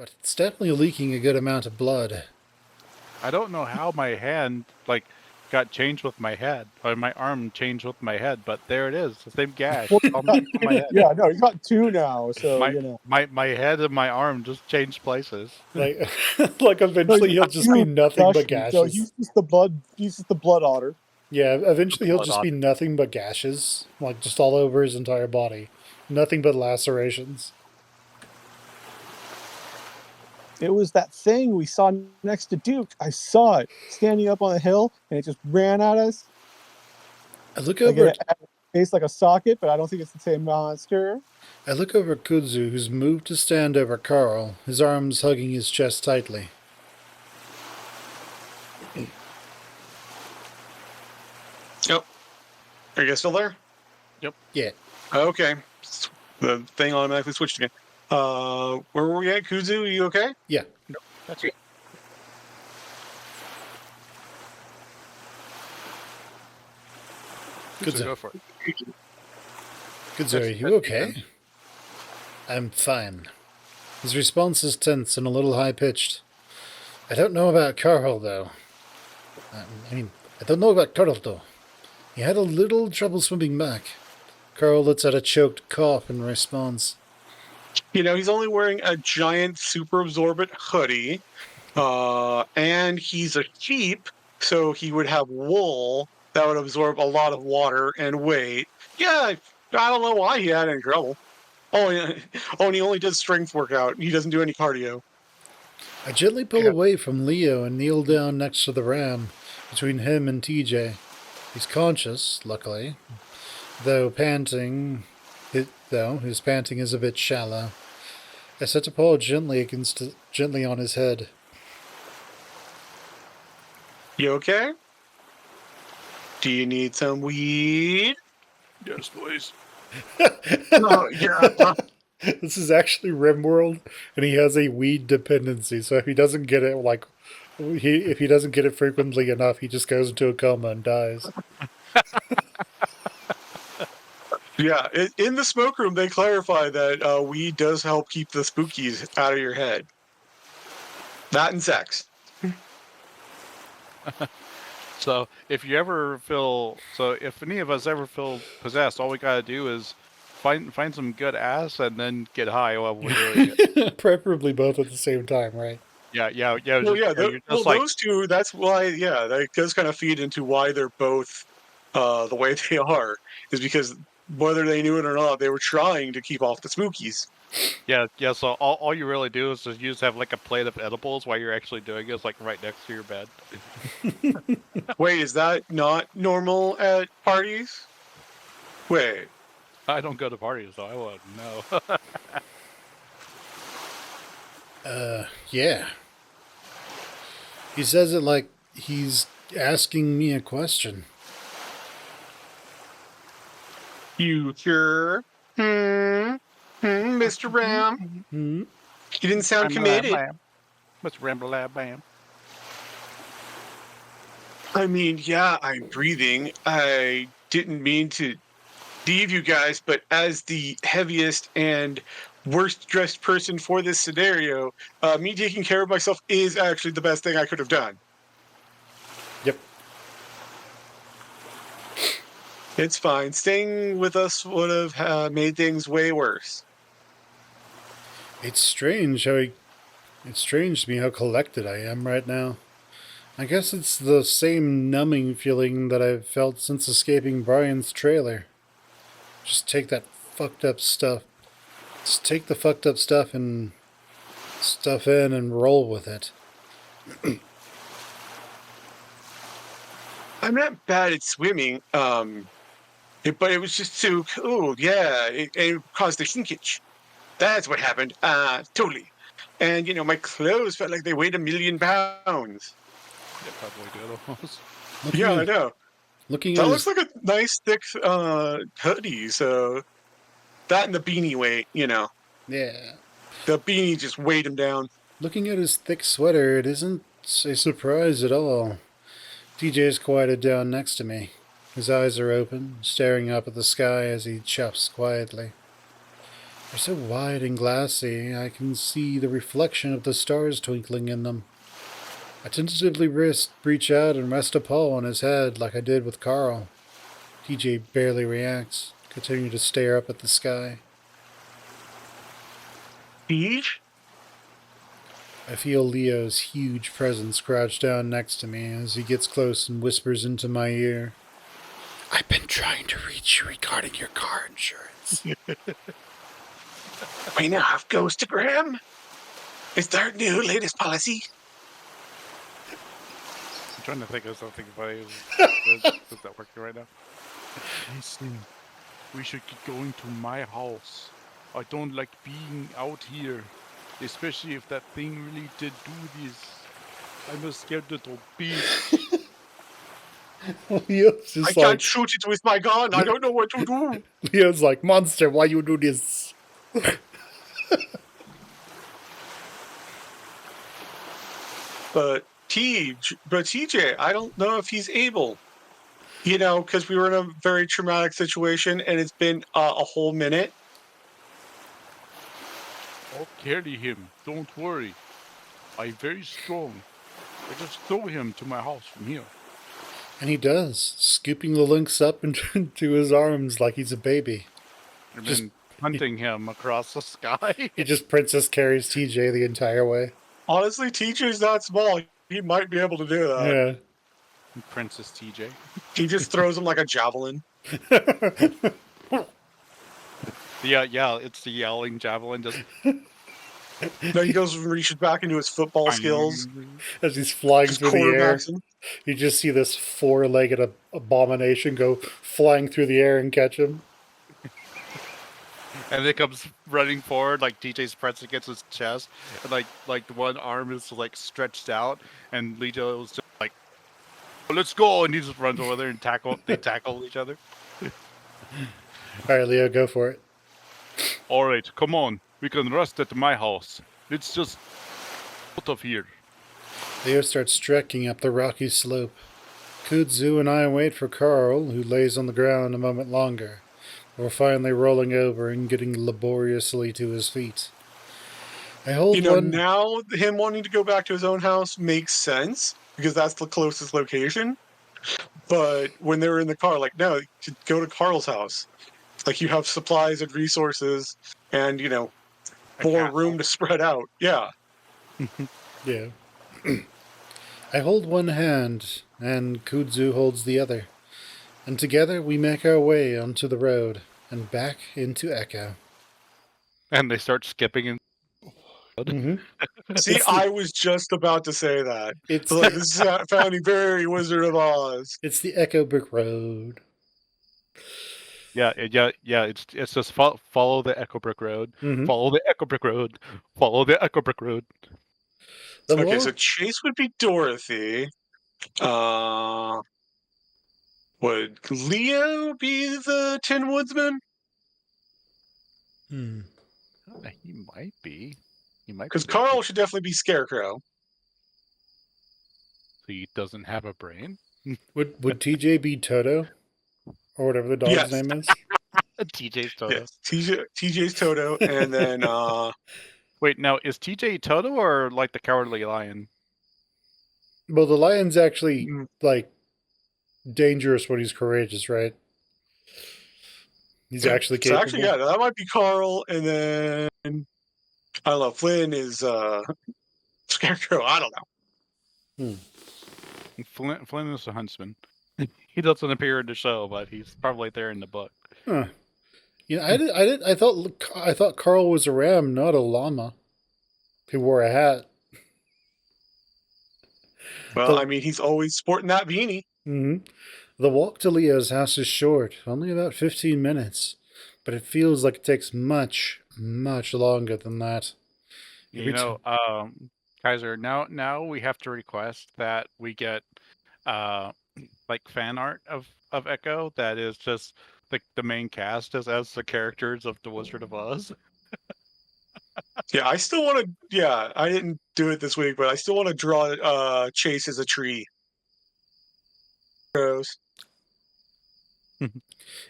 but it's definitely leaking a good amount of blood. I don't know how my hand, got changed with my head, or my arm changed with my head, but there it is, the same gash Well, on my head. yeah, no, he's got two now, so My you know. my head and my arm just changed places. Like, like No, eventually he's he'll got just be two nothing but concussions. So gashes. he's just the blood otter. Yeah, eventually he'll Blood just on. be nothing but gashes, like just all over his entire body. Nothing but lacerations. It was that thing we saw next to Duke. I saw it standing up on the hill, and it just ran at us. I look Like over it at had a face like a socket, but I don't think it's the same monster. Kudzu, who's moved to stand over Carl, his arms hugging his chest tightly. Yep. Are you guys still there? Yep. Yeah. Okay. The thing automatically switched again. Where were we at? Kuzu, are you okay? Yeah. That's it. Good So go for it. Kudzu, are you okay? I'm fine. His response is tense and a little high-pitched. I don't know about Carl, though. I don't know about Carl, though. He had a little trouble swimming back. Carl lets out a choked cough in response. You know, he's only wearing a giant super absorbent hoodie. And he's a sheep, so he would have wool that would absorb a lot of water and weight. Yeah, I don't know why he had any trouble. Oh, yeah. Oh, and he only does strength workout. He doesn't do any cardio. I gently pull away from Leo and kneel down next to the ram, between him and TJ. He's conscious, luckily, though his panting is a bit shallow. I set a paw gently on his head. You okay? Do you need some weed? Yes, please. Oh, yeah. This is actually RimWorld, and he has a weed dependency. So if he doesn't get it, if he doesn't get it frequently enough, he just goes into a coma and dies. Yeah, in the smoke room, they clarify that weed does help keep the spookies out of your head. That and sex. So if any of us ever feel possessed, all we gotta do is find some good ass and then get high while we're doing it. Preferably both at the same time, right? Yeah. Well, yeah, You're just like, those two. That's why. Yeah, that does kind of feed into why they're both the way they are. Is because whether they knew it or not, they were trying to keep off the spookies. yeah. So all you really do is you just have like a plate of edibles while you're actually doing it. It's like right next to your bed. Wait, is that not normal at parties? Wait, I don't go to parties, so I wouldn't know. Yeah. He says it like he's asking me a question. you sure? Mr. Ram, Hmm? you didn't sound committed. Mr. Ramble Lab Bam. I mean, yeah, I'm breathing. I didn't mean to leave you guys, but as the heaviest and worst dressed person for this scenario, me taking care of myself is actually the best thing I could have done. Yep. It's fine. Staying with us would have made things way worse. It's strange to me how collected I am right now. I guess it's the same numbing feeling that I've felt since escaping Brian's trailer. Just take that fucked up stuff. Just take the fucked up stuff and stuff in and roll with it. I'm not bad at swimming, but it was just so cool. Yeah, it caused a shrinkage. That's what happened. Totally. And, you know, my clothes felt like they weighed 1,000,000 pounds. Yeah, probably did almost. Yeah, I know. Looking That at looks his like a nice thick hoodie. So that and the beanie weight, you know, yeah. the beanie just weighed him down. Looking at his thick sweater, it isn't a surprise at all. TJ's quieted down next to me. His eyes are open, staring up at the sky as he chuffs quietly. They're so wide and glassy, I can see the reflection of the stars twinkling in them. I tentatively reach out and rest a paw on his head like I did with Carl. TJ barely reacts, continuing to stare up at the sky. Siege? I feel Leo's huge presence crouch down next to me as he gets close and whispers into my ear. I've been trying to reach you regarding your car insurance. We now have Ghostagram. Is there a new latest policy? I'm trying to think of something funny that's not working right now. Listen, we should get going to my house. I don't like being out here, especially if that thing really did do this. I'm a scared little bitch. Leo's I just can't like, shoot it with my gun. I don't know what to do. Leo's like, monster, why you do this? But TJ, I don't know if he's able. You know, because we were in a very traumatic situation, and it's been a whole minute. I'll carry him. Don't worry. I'm very strong. I just throw him to my house from here. And he does, scooping the lynx up into his arms like he's a baby. And Just- then hunting him across the sky. He just princess carries TJ the entire way. Honestly, TJ's that small. He might be able to do that. Princess TJ. He just throws him like a javelin. Yeah, it's the yelling javelin. Just No, he goes and reaches back into his football skills. As he's flying Just through the air, quarterbacks him. you just see this four-legged abomination go flying through the air and catch him. And it comes running forward, like DJ's pressing against his chest, and like the one arm is like stretched out, and Leo's just like, "Let's go!" And he just runs over there and they tackle each other. All right, Leo, go for it. All right, come on, we can rest at my house. It's just out of here. Leo starts trekking up the rocky slope. Kudzu and I wait for Carl, who lays on the ground a moment longer, before finally rolling over and getting laboriously to his feet. I hold You know, one. now him wanting to go back to his own house makes sense because that's the closest location. But when they were in the car, like, no, to go to Carl's house. Like, you have supplies and resources and, you know, more room to spread out. Yeah. Yeah. I hold one hand, and Kudzu holds the other, and together we make our way onto the road and back into Echo. And they start skipping and Mm-hmm. See, I was just about to say that. It's Like, this is sounding very Wizard of Oz. it's the Echo Brick Road. yeah. It's just follow the Echo Brick Road. Mhm. Follow the Echo Brick Road. Follow the Echo Brick Road. The Okay, more- so Chase would be Dorothy. Would Leo be the Tin Woodsman? He might be. He might. Because be. Carl should definitely be Scarecrow. He doesn't have a brain. would TJ be Toto, or whatever the dog's Yes. name is? TJ's Toto. Yes, TJ's Toto, and then Wait, now is TJ Toto or like the Cowardly Lion? Well, the lion's actually Mm. like dangerous when he's courageous, right? He's actually so capable. actually, yeah, that might be Carl, and then I don't know. Flynn is Scarecrow. I don't know. Flynn is the huntsman. He doesn't appear in the show, but he's probably there in the book. Huh. Yeah, I thought Carl was a ram, not a llama. Who wore a hat. Well, I mean, he's always sporting that beanie. Mm-hmm. The walk to Leo's house is short, only about 15 minutes, but it feels like it takes much, much longer than that. You know, Kaiser, now we have to request that we get like fan art of Echo that is just the main cast as the characters of the Wizard of Oz. Yeah, I still want to. Yeah, I didn't do it this week, but I still want to draw Chase as a tree. Gross.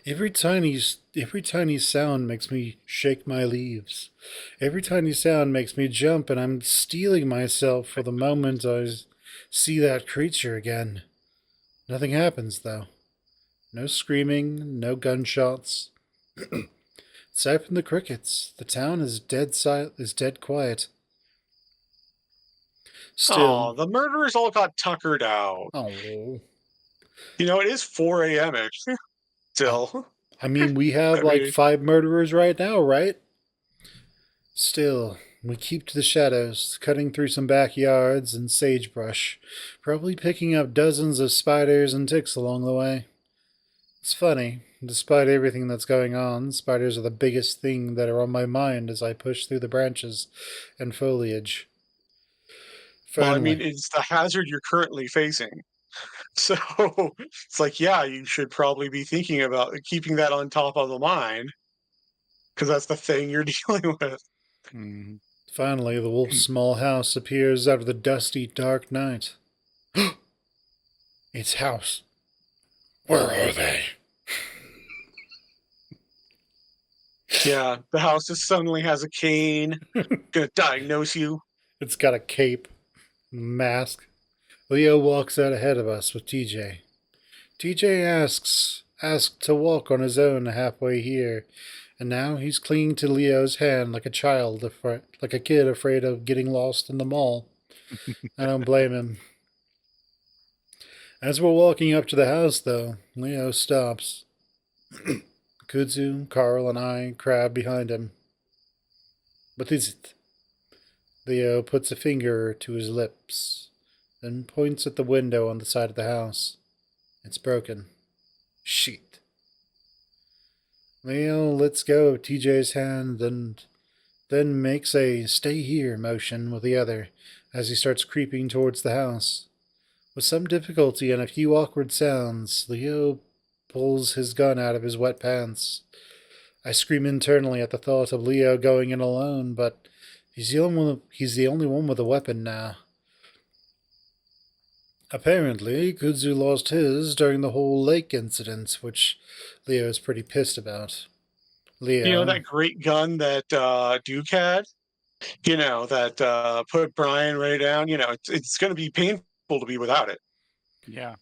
Every tiny sound makes me shake my leaves. Every tiny sound makes me jump, and I'm steeling myself for the moment I see that creature again. Nothing happens, though. No screaming, no gunshots. Aside from the crickets, the town is dead quiet. Oh, Still, the murderers all got tuckered out. oh, You know, it is 4 a.m. oh. still. I mean, we have I like mean, 5 murderers right now, right? Still, we keep to the shadows, cutting through some backyards and sagebrush, probably picking up dozens of spiders and ticks along the way. It's funny, despite everything that's going on, spiders are the biggest thing that are on my mind as I push through the branches and foliage. well, I mean, Finally, it's the hazard you're currently facing. So it's like, yeah, you should probably be thinking about keeping that on top of the mind because that's the thing you're dealing with. Mhm. finally, the wolf's small house appears out of the dusty, dark night. Its house. Where are they? Yeah, the house just suddenly has a cane, gonna diagnose you. It's got a cape, mask. Leo walks out ahead of us with TJ. TJ asked to walk on his own halfway here, and now he's clinging to Leo's hand like a child, like a kid afraid of getting lost in the mall. I don't blame him. As we're walking up to the house, though, Leo stops. Kudzu, Carl, and I crowd behind him. What is it? Leo puts a finger to his lips, then points at the window on the side of the house. It's broken. Shit. Leo lets go of TJ's hand and then makes a stay here motion with the other as he starts creeping towards the house. With some difficulty and a few awkward sounds, Leo pulls his gun out of his wet pants. I scream internally at the thought of Leo going in alone, but he's the only one with a weapon now. Apparently, Kudzu lost his during the whole lake incident, which Leo is pretty pissed about. You know Leo, that great gun that Duke had? You know, that put Brian right down. You know, it's going to be painful to be without it. Yeah.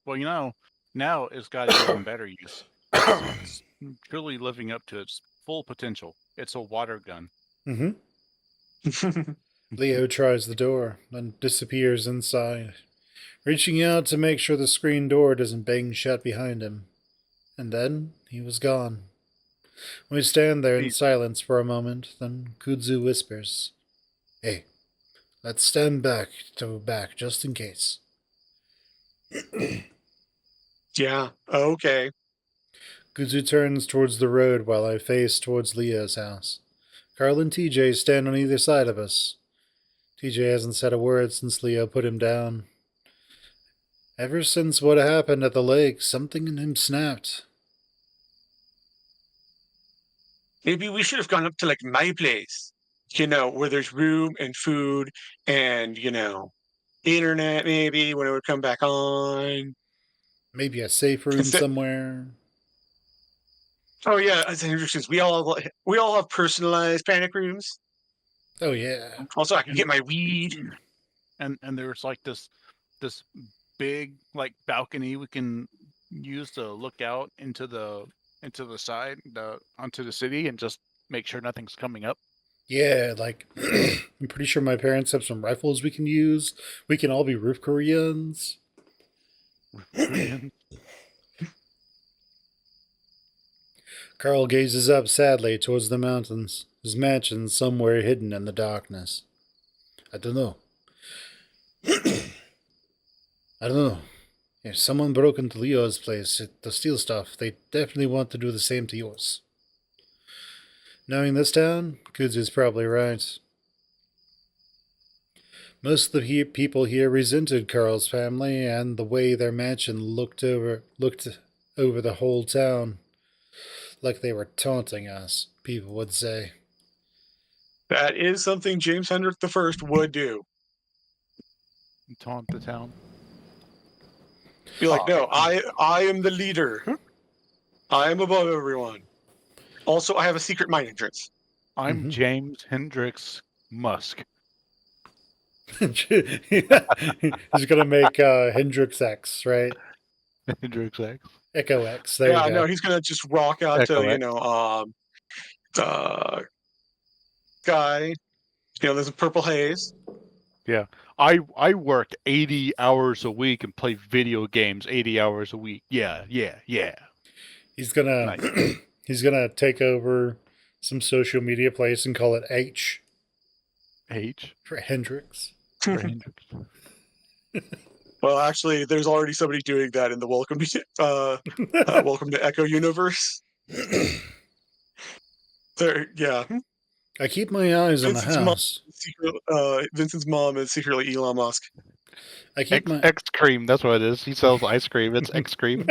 Well, now it's got even better use. It's truly living up to its full potential. It's a water gun. Leo tries the door, then disappears inside, reaching out to make sure the screen door doesn't bang shut behind him. And then he was gone. We stand there in Hey, silence for a moment, then Kudzu whispers, "Hey, let's stand back just in case." Yeah. Okay. Kudzu turns towards the road while I face towards Leo's house. Carl and TJ stand on either side of us. TJ hasn't said a word since Leo put him down. Ever since what happened at the lake, something in him snapped. Maybe we should have gone up to like my place. You know, where there's room and food and internet. Maybe when it would come back on. Maybe a safe room Instead, somewhere. oh yeah, that's interesting. We all have personalized panic rooms. Oh, yeah. Also, I can and get my weed. and there's like this big like balcony we can use to look out into the side onto the city and just make sure nothing's coming up. Yeah, like, I'm pretty sure my parents have some rifles we can use. We can all be roof Koreans. Korean. Carl gazes up sadly towards the mountains, his mansion somewhere hidden in the darkness. I don't know. I don't know. If someone broke into Leo's place to steal stuff, they definitely want to do the same to yours. Knowing this town, Kudzu's probably right. Most of the people here resented Carl's family and the way their mansion looked over the whole town, like they were taunting us, people would say. That is something James Hendrick the First would do. Taunt the town. Be like, Oh, no, I am the leader. I am above everyone. Also, I have a secret mine entrance. I'm Mhm. James Hendricks Musk. He's gonna make Hendrix X, right? Hendricks X. Echo X. There you Yeah, no, go. he's gonna just rock out to, Echo X. guy. There's a purple haze. Yeah. I work 80 hours a week and play video games 80 hours a week. Yeah. He's gonna Nice. he's gonna take over some social media place and call it H H for Hendrix. for Hendricks. Well, actually, there's already somebody doing that in the Welcome to Echo universe. Yeah. I keep my eyes on the Vincent's mom, house. Vincent's mom is secretly Elon Musk. I keep my X cream, that's what it is. He sells ice cream. It's X cream.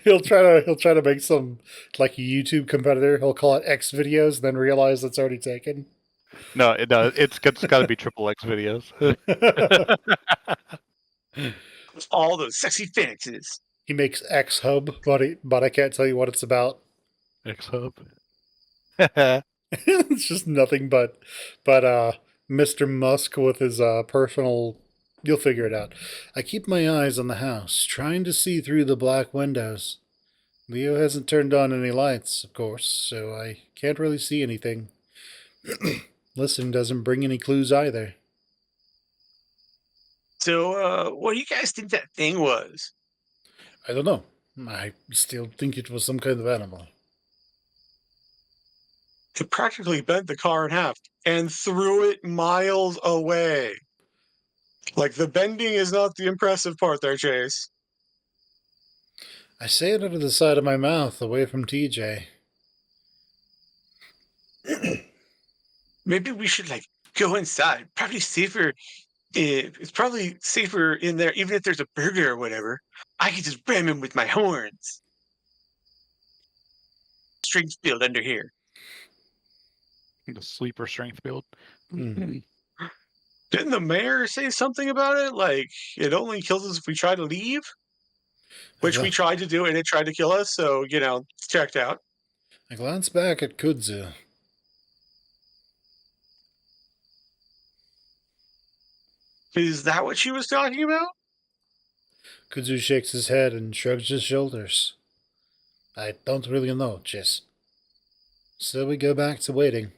he'll try to make some like a YouTube competitor. He'll call it X videos, then realize it's already taken. No, it's got to be triple X videos. All those sexy fancies. He makes X Hub, but I can't tell you what it's about. X Hub. It's just nothing but Mr. Musk with his personal. You'll figure it out. I keep my eyes on the house, trying to see through the black windows. Leo hasn't turned on any lights, of course, so I can't really see anything. Listening doesn't bring any clues either. So, what do you guys think that thing was? I don't know. I still think it was some kind of animal. It practically bent the car in half and threw it miles away. Like, the bending is not the impressive part there, Chase. I say it out of the side of my mouth, away from TJ. Maybe we should, go inside. Probably safer. It's probably safer in there, even if there's a burger or whatever. I can just ram him with my horns. Strength build under here. The sleeper strength build. Hmm. Didn't the mayor say something about it? Like, it only kills us if we try to leave? Which we tried to do, and it tried to kill us, so, it's checked out. I glance back at Kudzu. Is that what she was talking about? Kudzu shakes his head and shrugs his shoulders. I don't really know, Jess. So we go back to waiting.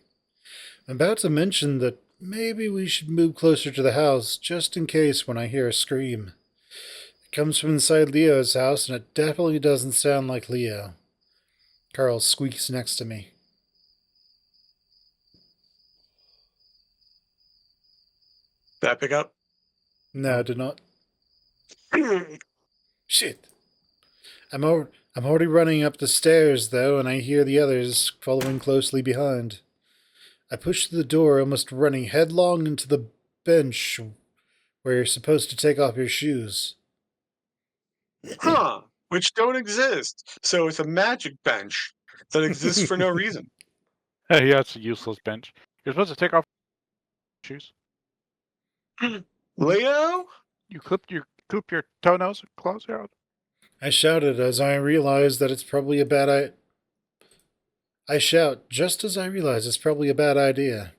I'm about to mention that maybe we should move closer to the house, just in case when I hear a scream. It comes from inside Leo's house, and it definitely doesn't sound like Leo. Carl squeaks next to me. Did I pick up? No, do not. Shit. I'm already running up the stairs, though, and I hear the others following closely behind. I push through the door, almost running headlong into the bench where you're supposed to take off your shoes. Huh. Which don't exist. So it's a magic bench that exists for no reason. Yeah, it's a useless bench. You're supposed to take off shoes. Leo? You clip your toenails and claws out. I shouted as I realize that it's probably a bad idea. I shout just as I realize it's probably a bad idea.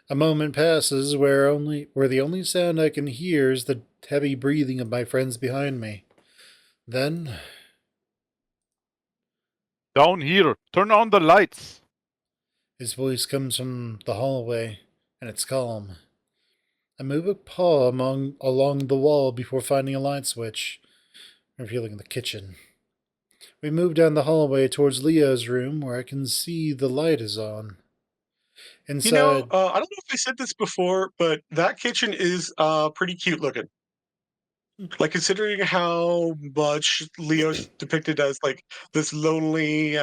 A moment passes where the only sound I can hear is the heavy breathing of my friends behind me. Then Down here. Turn on the lights. his voice comes from the hallway, and it's calm. I move a paw along the wall before finding a light switch, revealing the kitchen. We move down the hallway towards Leo's room, where I can see the light is on. Inside, I don't know if I said this before, but that kitchen is pretty cute looking. Like, considering how much Leo's depicted as this lonely,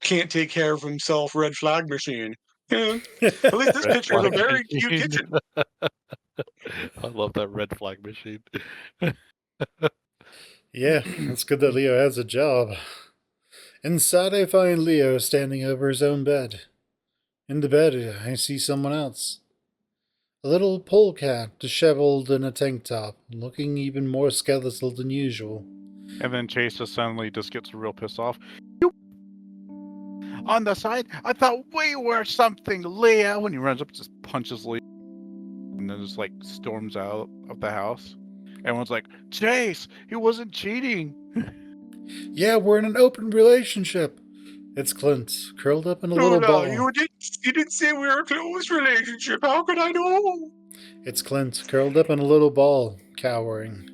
can't take care of himself red flag machine. At least this Red picture is a flag very cute machine. kitchen. I love that red flag machine. yeah, it's good that Leo has a job. Inside, I find Leo standing over his own bed. In the bed, I see someone else. A little polecat, disheveled in a tank top, looking even more skeletal than usual. And then Chase just suddenly just gets real pissed off. You on the side? I thought we were something, Leah. When he runs up, just punches Leah, and then just like storms out of the house. Everyone's like, Chase, he wasn't cheating. Yeah, we're in an open relationship. It's Clint, curled up in a No, little no, ball. you didn't say we were a close relationship. How could I know? It's Clint, curled up in a little ball, cowering.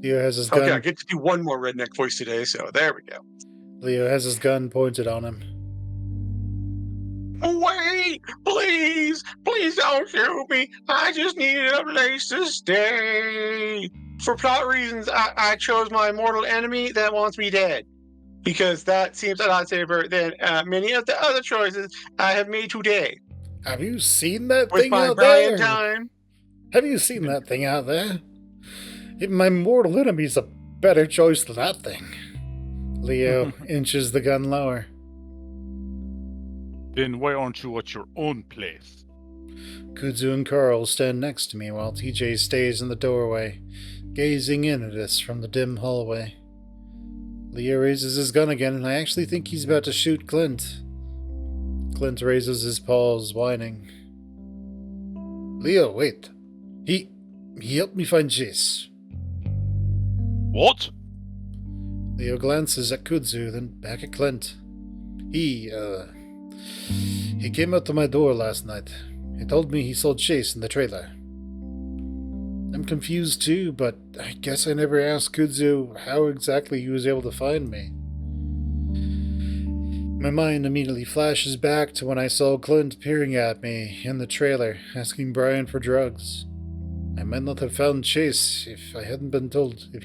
Leo has his gun. Okay, I get to do one more redneck voice today, so there we go. Leo has his gun pointed on him. Wait, please don't shoot me. I just needed a place to stay. For plot reasons, I chose my mortal enemy that wants me dead. Because that seems a lot safer than many of the other choices I have made today. Have you seen that With thing my out Brian there? time. Have you seen that thing out there? Even my mortal enemy's a better choice than that thing. Leo inches the gun lower. Then why aren't you at your own place? Kudzu and Carl stand next to me while TJ stays in the doorway, gazing in at us from the dim hallway. Leo raises his gun again, and I actually think he's about to shoot Clint. Clint raises his paws, whining. Leo, wait. He helped me find Chase. What? Leo glances at Kudzu, then back at Clint. He came out to my door last night. He told me he saw Chase in the trailer. I'm confused too, but I guess I never asked Kudzu how exactly he was able to find me. My mind immediately flashes back to when I saw Clint peering at me in the trailer, asking Brian for drugs. I might not have found Chase if he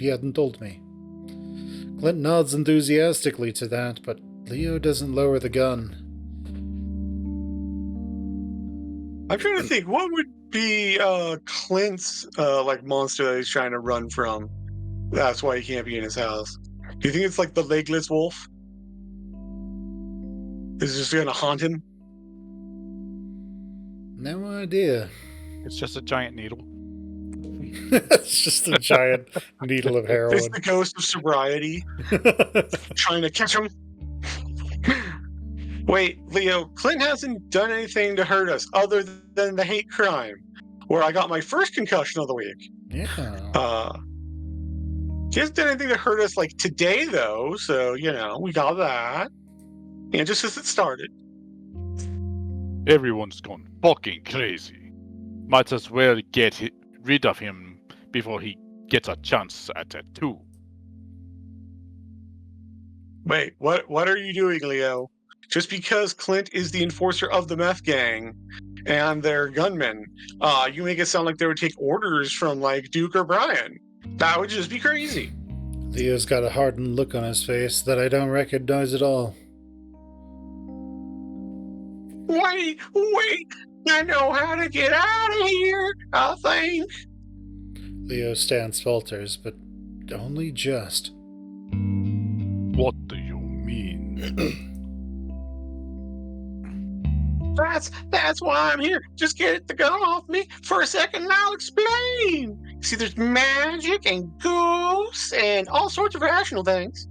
hadn't told me. Clint nods enthusiastically to that, but Leo doesn't lower the gun. I'm trying to think, what would be Clint's like monster that he's trying to run from? That's why he can't be in his house. Do you think it's like the legless wolf? Is it just gonna haunt him? No idea. It's just a giant needle. It's just a giant needle of It's heroin. the ghost of sobriety trying to catch him. Wait, Leo, Clint hasn't done anything to hurt us other than the hate crime, where I got my first concussion of the week. Yeah. He hasn't done anything to hurt us like today, though, so, we got that. And just as it started. Everyone's gone fucking crazy. Might as well get rid of him before he gets a chance at it too. Wait, what are you doing, Leo? Just because Clint is the enforcer of the meth gang and their gunmen, you make it sound like they would take orders from like Duke or Brian. That would just be crazy. Leo's got a hardened look on his face that I don't recognize at all. Wait, I know how to get out of here, I think. Leo's stance falters, but only just. What do you mean? That's why I'm here. Just get the gun off me for a second and I'll explain. See, there's magic and ghosts and all sorts of irrational things.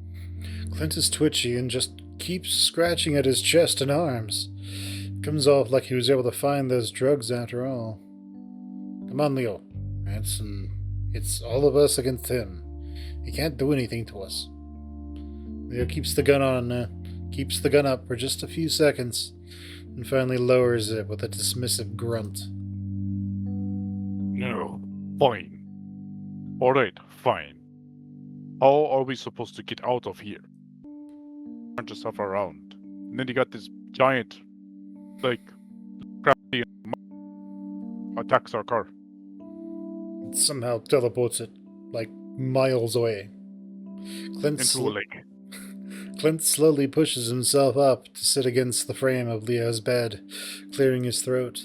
Clint is twitchy and just keeps scratching at his chest and arms. Comes off like he was able to find those drugs after all. Come on, Leo. It's all of us against him. He can't do anything to us. Leo keeps the gun on, keeps the gun up for just a few seconds, and finally lowers it with a dismissive grunt. No. Fine. Alright, fine. How are we supposed to get out of here? Bunch of stuff around. And then you got this giant, crappy attacks our car. It somehow teleports it, miles away. Into a lake. Clint slowly pushes himself up to sit against the frame of Leo's bed, clearing his throat.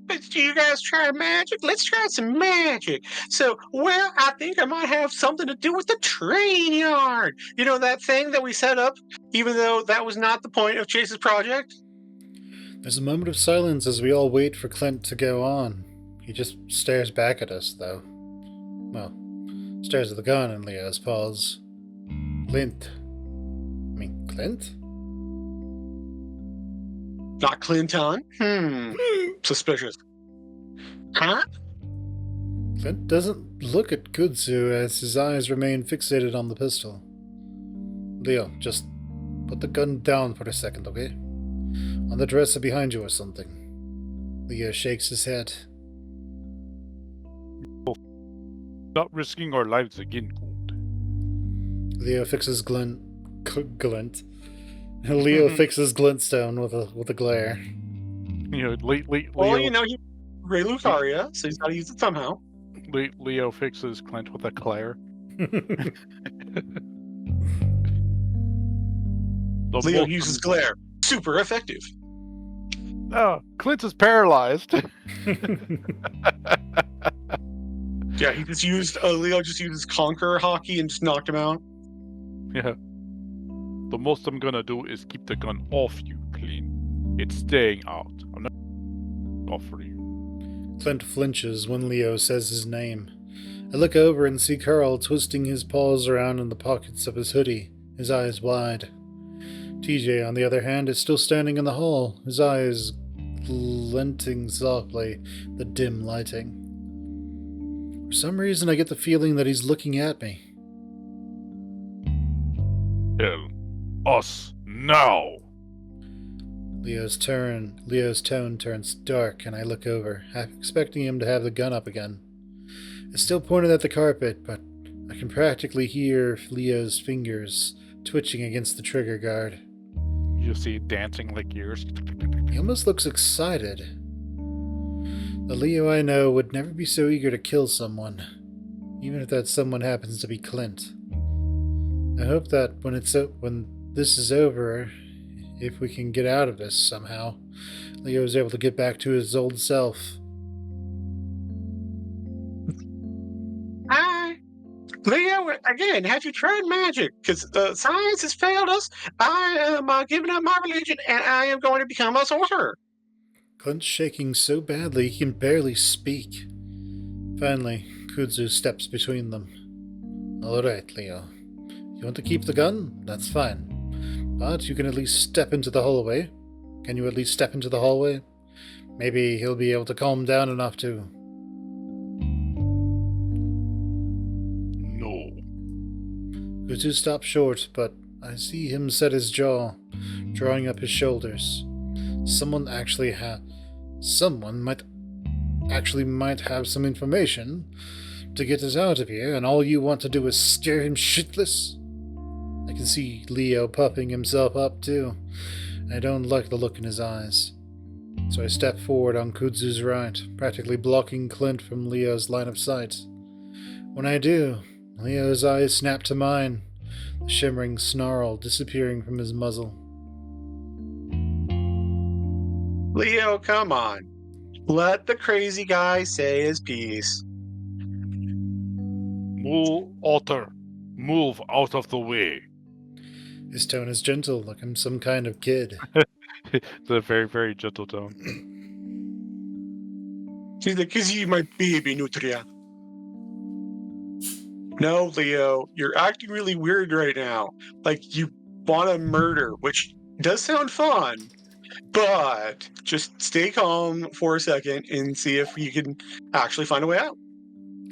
But do you guys try magic? Let's try some magic. So, I think I might have something to do with the train yard. You know, that thing that we set up, even though that was not the point of Chase's project? There's a moment of silence as we all wait for Clint to go on. He just stares back at us, though. Well, stares at the gun in Leo's paws. Clint? Not Clinton? Suspicious. Huh? Clint doesn't look at Kudzu as his eyes remain fixated on the pistol. Leo, just put the gun down for a second, okay? On the dresser behind you or something. Leo shakes his head. Not risking our lives again, Gould. Leo fixes Glint. Leo fixes Glintstone with a glare. You know, Well, Leo, you know, he Ray Lucaria, so he's got to use it somehow. Leo fixes Clint with a Claire. Leo uses glare. Super effective. Oh, Clint is paralyzed. Yeah, he just used Leo just uses Conqueror hockey and just knocked him out. Yeah. The most I'm gonna do is keep the gun off you, clean. It's staying out. I'm not off for you. Clint flinches when Leo says his name. I look over and see Carl twisting his paws around in the pockets of his hoodie, his eyes wide. TJ, on the other hand, is still standing in the hall, his eyes glinting softly, the dim lighting. For some reason, I get the feeling that he's looking at me. Tell us now. Leo's tone turns dark, and I look over, half expecting him to have the gun up again. It's still pointed at the carpet, but I can practically hear Leo's fingers twitching against the trigger guard. You see it dancing like yours. He almost looks excited. The Leo I know would never be so eager to kill someone, even if that someone happens to be Clint. I hope that when this is over, if we can get out of this somehow, Leo is able to get back to his old self. Hi. Leo, again, have you tried magic? Because science has failed us. I am giving up my religion, and I am going to become a sorcerer. Clint's shaking so badly he can barely speak. Finally, Kudzu steps between them. All right, Leo. You want to keep the gun? That's fine. But you can at least step into the hallway. Can you at least step into the hallway? Maybe he'll be able to calm down enough to... No. Kudzu stops short, but I see him set his jaw, drawing up his shoulders. Someone might have some information to get us out of here, and all you want to do is scare him shitless? I can see Leo puffing himself up too. I don't like the look in his eyes. So I step forward on Kudzu's right, practically blocking Clint from Leo's line of sight. When I do, Leo's eyes snap to mine, the shimmering snarl disappearing from his muzzle. Leo, come on. Let the crazy guy say his piece. Move out of the way. His tone is gentle, like I'm some kind of kid. It's a very, very gentle tone. He's like, because you my baby, Nutria. No, Leo, you're acting really weird right now. Like you want to murder, which does sound fun, but just stay calm for a second and see if you can actually find a way out.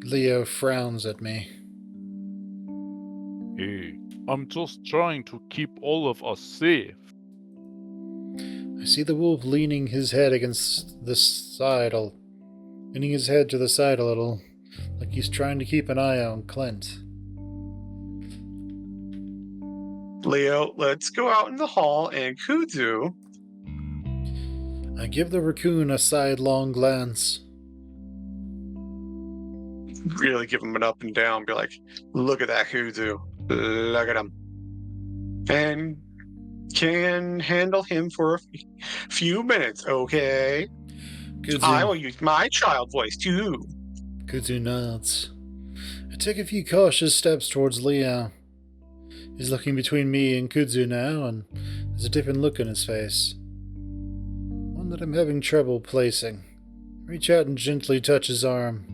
Leo frowns at me. Hey, I'm just trying to keep all of us safe. I see the wolf leaning his head against the side, leaning his head to the side a little, like he's trying to keep an eye on Clint. Leo, let's go out in the hall, and Kudzu. I give the raccoon a sidelong glance. Really give him an up and down, be like, look at that Kudzu. Look at him. And can handle him for a few minutes, okay? I will use my child voice too. Kudzu nods. I take a few cautious steps towards Leo. He's looking between me and Kudzu now, and there's a different look in his face. One that I'm having trouble placing. Reach out and gently touch his arm.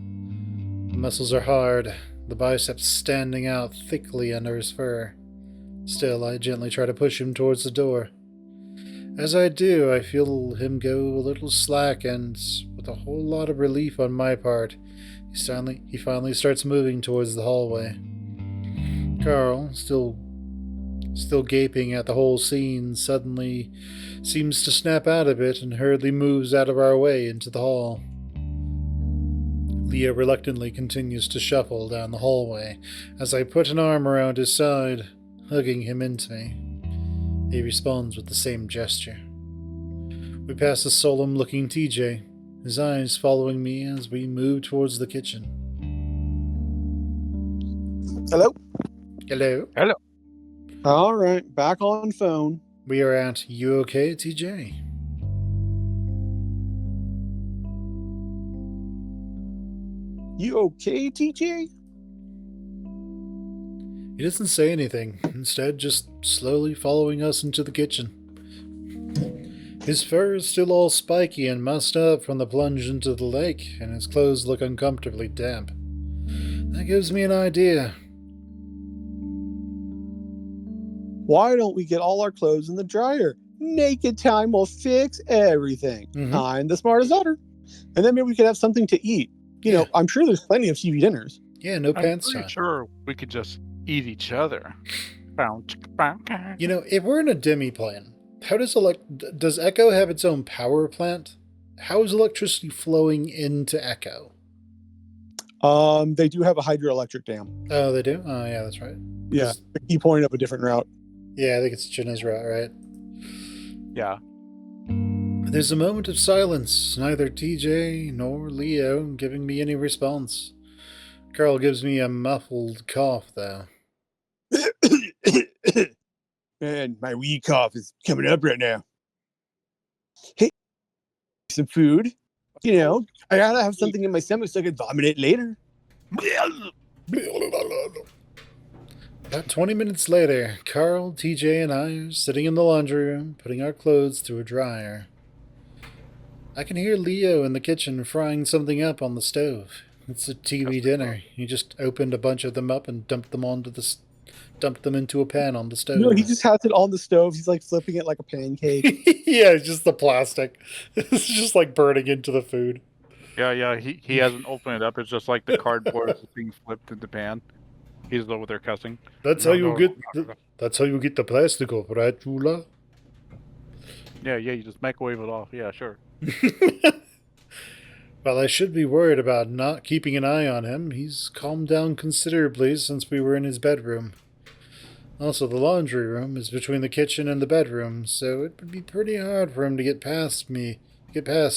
The muscles are hard, the biceps standing out thickly under his fur. Still, I gently try to push him towards the door. As I do, I feel him go a little slack, and with a whole lot of relief on my part, he finally starts moving towards the hallway. Carl, still gaping at the whole scene, suddenly seems to snap out of it and hurriedly moves out of our way into the hall. Leo reluctantly continues to shuffle down the hallway as I put an arm around his side, hugging him into me. He responds with the same gesture. We pass a solemn-looking TJ, his eyes following me as we move towards the kitchen. Hello? Hello. Hello. All right, back on phone. We are at You Okay, TJ? You okay, TJ? He doesn't say anything, instead just slowly following us into the kitchen. His fur is still all spiky and mussed up from the plunge into the lake, and his clothes look uncomfortably damp. That gives me an idea. Why don't we get all our clothes in the dryer? Naked time will fix everything. Mhm. I'm the smartest daughter. And then maybe we could have something to eat. You know, I'm sure there's plenty of TV dinners. Yeah, no I'm pants pretty time. sure we could just eat each other. You know, if we're in a demi-plane, how does Echo have its own power plant? How is electricity flowing into Echo? They do have a hydroelectric dam. Oh, they do? Oh, yeah, that's right. Yeah, the key point of a different route. Yeah, I think it's Jenna's route, right? Yeah. There's a moment of silence, neither TJ nor Leo giving me any response. Carl gives me a muffled cough, though. Man, my wee cough is coming up right now. Hey, some food. You know, I gotta have something in my stomach so I can vomit it later. About 20 minutes later, Carl, TJ, and I are sitting in the laundry room, putting our clothes through a dryer. I can hear Leo in the kitchen frying something up on the stove. It's a TV dinner. He just opened a bunch of them up and dumped them into a pan on the stove. No, he just has it on the stove. He's like flipping it like a pancake. Yeah, it's just the plastic. It's just like burning into the food. Yeah. He hasn't opened it up. It's just like the cardboard is being flipped in the pan. He's over there cussing. That's how you get the plastic off, right, Chula? Yeah. You just microwave it off. Yeah, sure. Well, I should be worried about not keeping an eye on him. He's calmed down considerably since we were in his bedroom. Also, the laundry room is between the kitchen and the bedroom, so it would be pretty hard for him to get past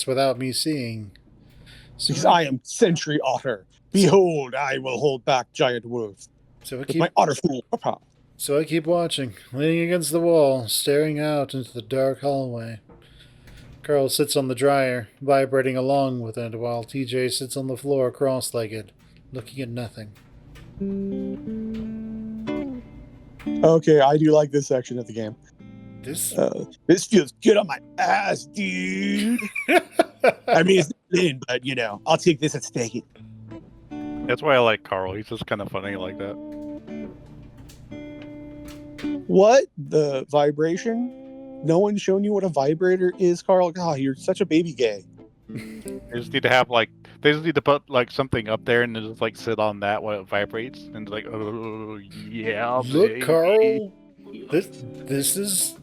without me seeing. Because I am Sentry Otter. Behold, I will hold back giant wolves. With my otter fool. So I keep watching, leaning against the wall, staring out into the dark hallway. Carl sits on the dryer, vibrating along with it, while TJ sits on the floor cross-legged, looking at nothing. Okay, I do like this section of the game. This feels good on my ass, dude. I mean, it's thin, but you know, I'll take this and stake it. That's why I like Carl. He's just kind of funny like that. What? The vibration? No one's shown you what a vibrator is, Carl? God, you're such a baby gay. They just need to have they just need to put something up there and just sit on that while it vibrates and oh yeah. Look, baby. Carl, this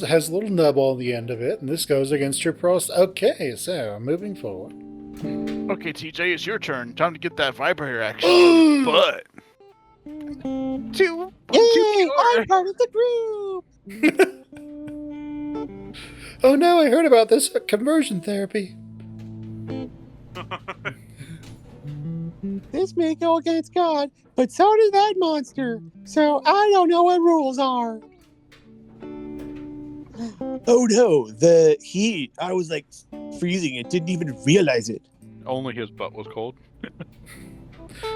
has a little nub on the end of it, and this goes against your pros. Okay, so moving forward. Okay, TJ, it's your turn. Time to get that vibrator action on your butt. Yay! I'm part of the group. Oh no, I heard about this conversion therapy. This may go against God, but so does that monster. So I don't know what rules are. Oh no, the heat. I was freezing it, didn't even realize it. Only his butt was cold.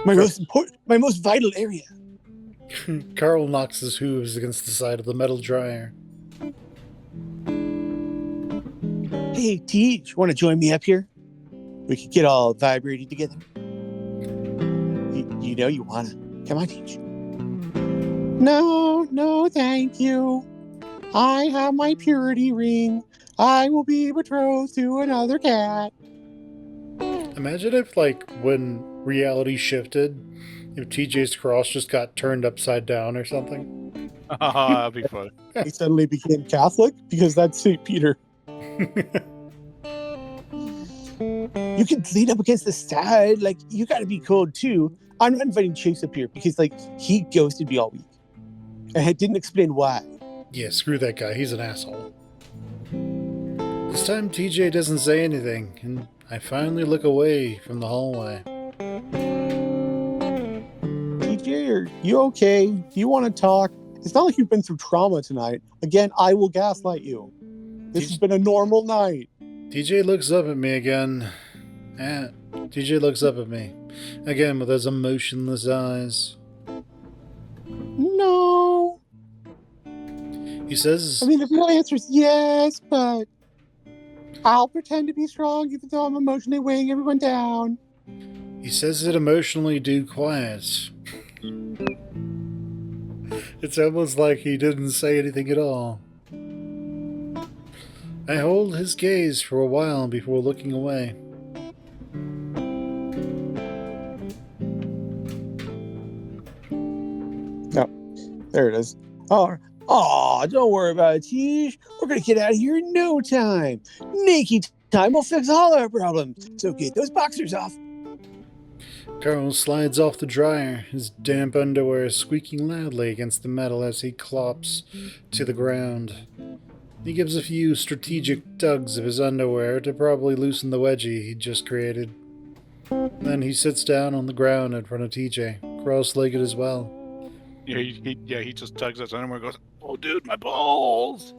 My most vital area. Carl knocks his hooves against the side of the metal dryer. Hey, Teach, want to join me up here? We could get all vibrated together. You know you wanna. Come on, Teach. No, thank you. I have my purity ring. I will be betrothed to another cat. Imagine if, like, when reality shifted, if TJ's cross just got turned upside down or something. That'd be fun. He suddenly became Catholic because that's St. Peter. You can lean up against the side. Like, you gotta be cold too. I'm not inviting Chase up here because, like, he ghosted me all week. And I didn't explain why. Yeah, screw that guy. He's an asshole. This time TJ doesn't say anything, and I finally look away from the hallway. TJ, are you okay? Do you want to talk? It's not like you've been through trauma tonight. Again, I will gaslight you. This has been a normal night. TJ looks up at me again. TJ looks up at me again with his emotionless eyes. No. He says, I mean, the real answer is yes, but I'll pretend to be strong even though I'm emotionally weighing everyone down. he says it emotionally do quiet. It's almost like he didn't say anything at all. I hold his gaze for a while before looking away. There it is. Oh, don't worry about it, Teach. We're going to get out of here in no time. Naked time will fix all our problems. So get those boxers off. Carl slides off the dryer, his damp underwear squeaking loudly against the metal as he clops to the ground. He gives a few strategic tugs of his underwear to probably loosen the wedgie he'd just created. Then he sits down on the ground in front of TJ, cross-legged as well. Yeah, he just tugs us underwear and goes, "Oh, dude, my balls!"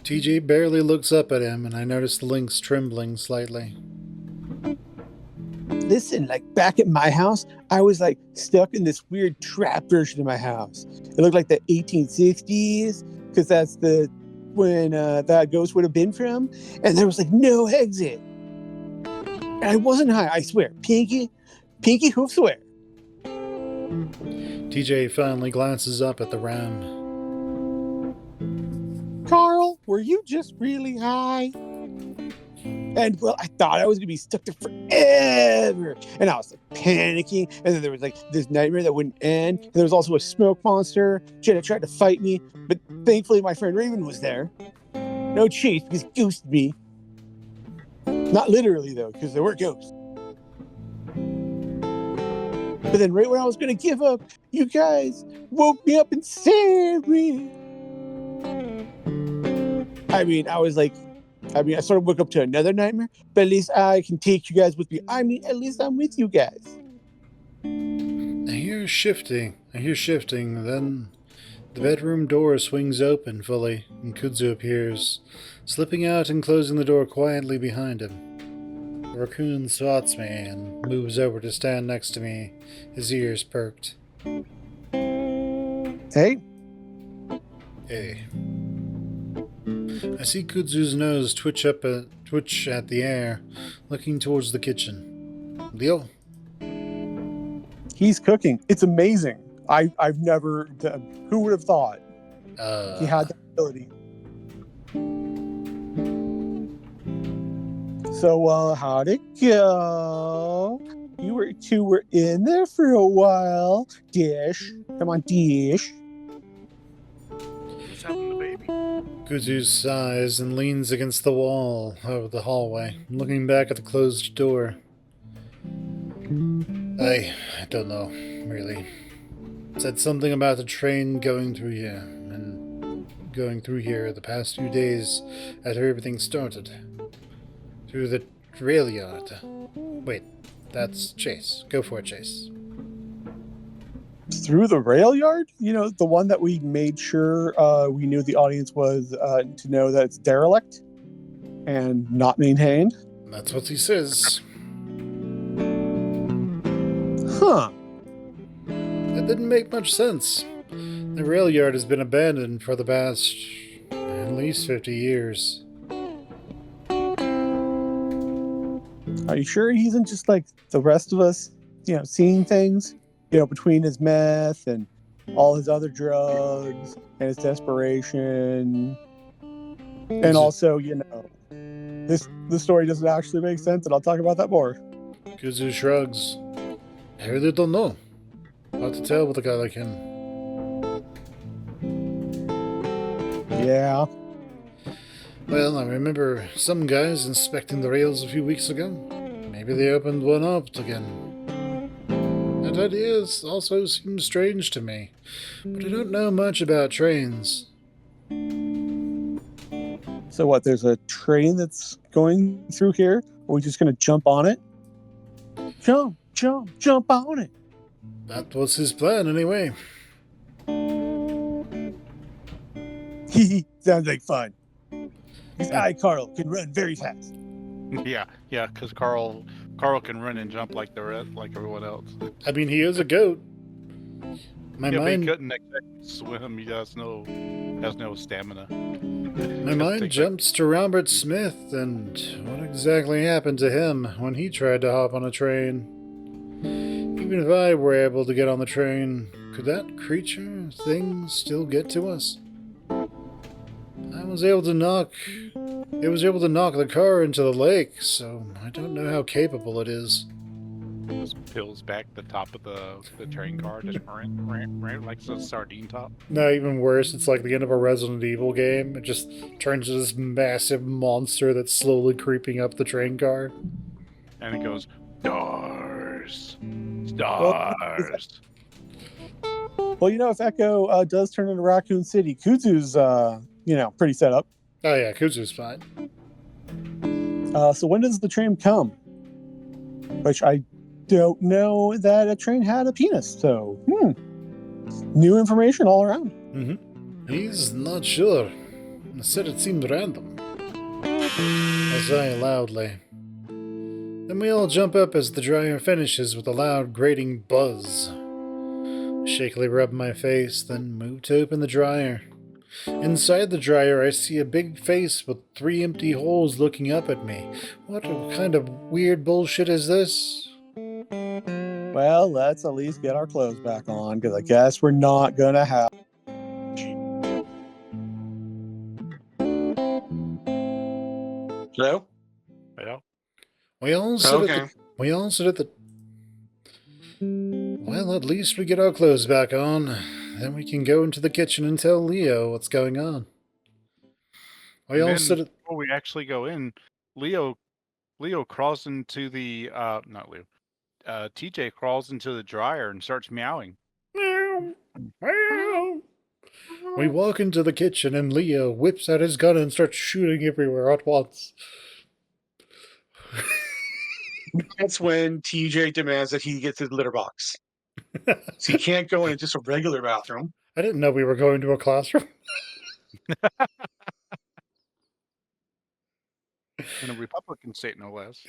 TJ barely looks up at him, and I notice the links trembling slightly. Listen, like back at my house, I was like stuck in this weird trap version of my house. It looked like the 1860s because that's when that ghost would have been from, and there was like no exit. And I wasn't high, I swear. Pinky hoof swear. TJ finally glances up at the ram. Carl, were you just really high? And well, I thought I was gonna be stuck there forever, and I was like panicking. And then there was like this nightmare that wouldn't end. And there was also a smoke monster. Jenna tried to fight me, but thankfully my friend Raven was there. No Chase because he ghosted me. Not literally though, because there were ghosts. But then right when I was gonna give up, you guys woke me up and saved me. I sort of woke up to another nightmare, but at least I can take you guys with me. I mean, at least I'm with you guys. I hear shifting, then the bedroom door swings open fully, and Kudzu appears, slipping out and closing the door quietly behind him. The raccoon spots me and moves over to stand next to me, his ears perked. Hey, Hey. I see Kudzu's nose twitch at the air, looking towards the kitchen. Leo? he's cooking. It's amazing. I've never. Who would have thought he had that ability? So, how'd it go? You two were in there for a while. Dish. Come on, Dish. What's happened to baby? Kudzu sighs and leans against the wall of the hallway, looking back at the closed door. I don't know, really. Said something about the train going through here, and going through here the past few days after everything started. Through the rail yard. Wait, that's Chase. Go for it, Chase. Through the rail yard? You know, the one that we made sure we knew the audience was to know that it's derelict and not maintained. That's what he says. Huh. That didn't make much sense. The rail yard has been abandoned for the past at least 50 years. Are you sure he isn't just like the rest of us, seeing things, between his meth and all his other drugs and his desperation, and also, this story doesn't actually make sense, and I'll talk about that more. Kuzu shrugs. I really don't know. Hard to tell with a guy like him. Yeah. Well, I remember some guys inspecting the rails a few weeks ago. Maybe they opened one up again. That idea also seems strange to me, but I don't know much about trains. So what, there's a train that's going through here? Are we just going to jump on it? Jump on it. That was his plan, anyway. Sounds like fun. This guy, Carl, can run very fast. Yeah, because Carl can run and jump like everyone else. I mean, he is a goat. My But he mind couldn't exactly swim. He has no stamina. My mind jumps to Robert Smith and what exactly happened to him when he tried to hop on a train. Even if I were able to get on the train, could that thing still get to us? It was able to knock the car into the lake, so I don't know how capable it is. Just peels back the top of the train car, just right like a sardine top. No, even worse, it's like the end of a Resident Evil game. It just turns into this massive monster that's slowly creeping up the train car. And it goes, stars. Stars. Well, if Echo does turn into Raccoon City, Kuzu's, pretty set up. Oh yeah, Kuzu's fine. So when does the train come? Which I don't know that a train had a penis, so new information all around. He's not sure. He said it seemed random. I sigh loudly. Then we all jump up as the dryer finishes with a loud grating buzz. I shakily rub my face, then move to open the dryer. Inside the dryer, I see a big face with 3 empty holes looking up at me. What kind of weird bullshit is this? Well, let's at least get our clothes back on, because I guess we're not gonna have. Hello? Yeah. We all sit at the... Well, at least we get our clothes back on. Then we can go into the kitchen and tell Leo what's going on. Before we actually go in, Leo crawls into the not Leo. TJ crawls into the dryer and starts meowing. Meow. Meow. We walk into the kitchen and Leo whips out his gun and starts shooting everywhere at once. That's when TJ demands that he gets his litter box. So he can't go in just a regular bathroom. I didn't know we were going to a classroom. In a Republican state, no less.